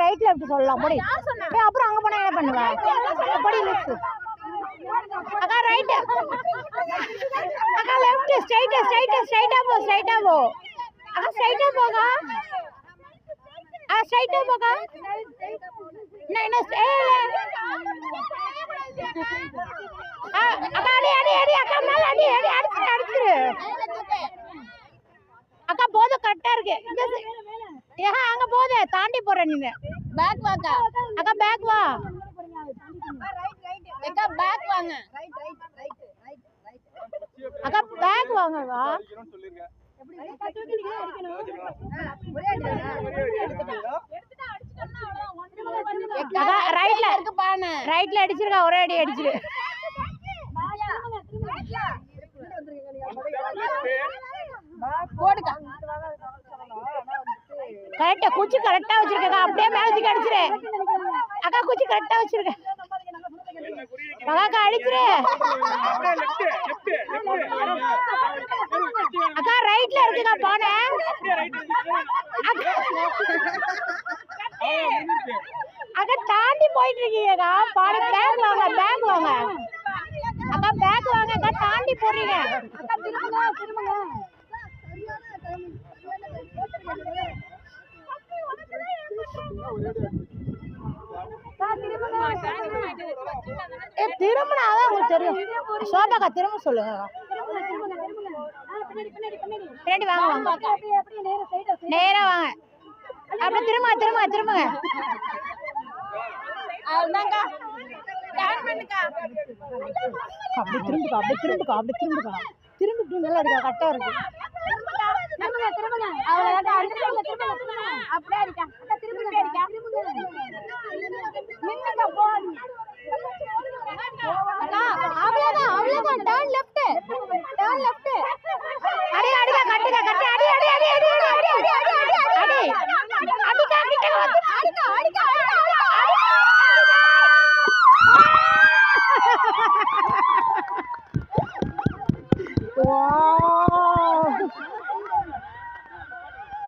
Right left சொல்லலாம் போடி. அப்புறம் அங்க போனா என்ன பண்ணுவ? போடி லெஃப்ட். அக்கா ரைட். அக்கா லெஃப்ட். ஸ்ட்ரைட்டா போ. அக்கா ஸ்ட்ரைட்டா போங்க. ஸ்ட்ரைட்டா போங்க. என்ன அக்கா அடி அக்கா மேல அடி அடிச்சிரு. அக்கா போது கரெக்டா இருக்கு. அங்க போது தாண்டி போற நீங்க. பேக் வாக்கா. அக்கா பேக் வா. அக்கா பேக் வாங்க. அக்கா பேக் வாங்க வா. ரைட்ல அடிச்சிருக்கா. ஒரே அடி அடிச்சிரு. போடுக்கா. கரெக்டா குச்சி கரெக்டா வச்சிருக்கா. அப்படியே மேஜிக் அடிச்சிரு. அக்கா குச்சி கரெக்டா வச்சிருக்க. அக்கா அடிச்சிரு. அக்கா ரைட்ல இருக்குக்கா பானை. அக்கா தாண்டி போயிட்டு இருக்கீங்கக்கா. பானை பேக் வாங்க. அக்கா பேக் வாங்க. அக்கா தாண்டி போறீங்க. திரும்புங்க. திரும்பினாதான் உங்களுக்கு தெரியும். சோபாக்கா திரும்ப சொல்லுங்க. பின்னாடி வாங்க. நேரா வாங்க. அப்படியே திரும்புங்க. அப்படியே திரும்புக்கா. திரும்பிட்டு நல்லா இருக்கா. கரெக்டா இருக்கு. அப்படியே இருக்கா. திரும்புங்க.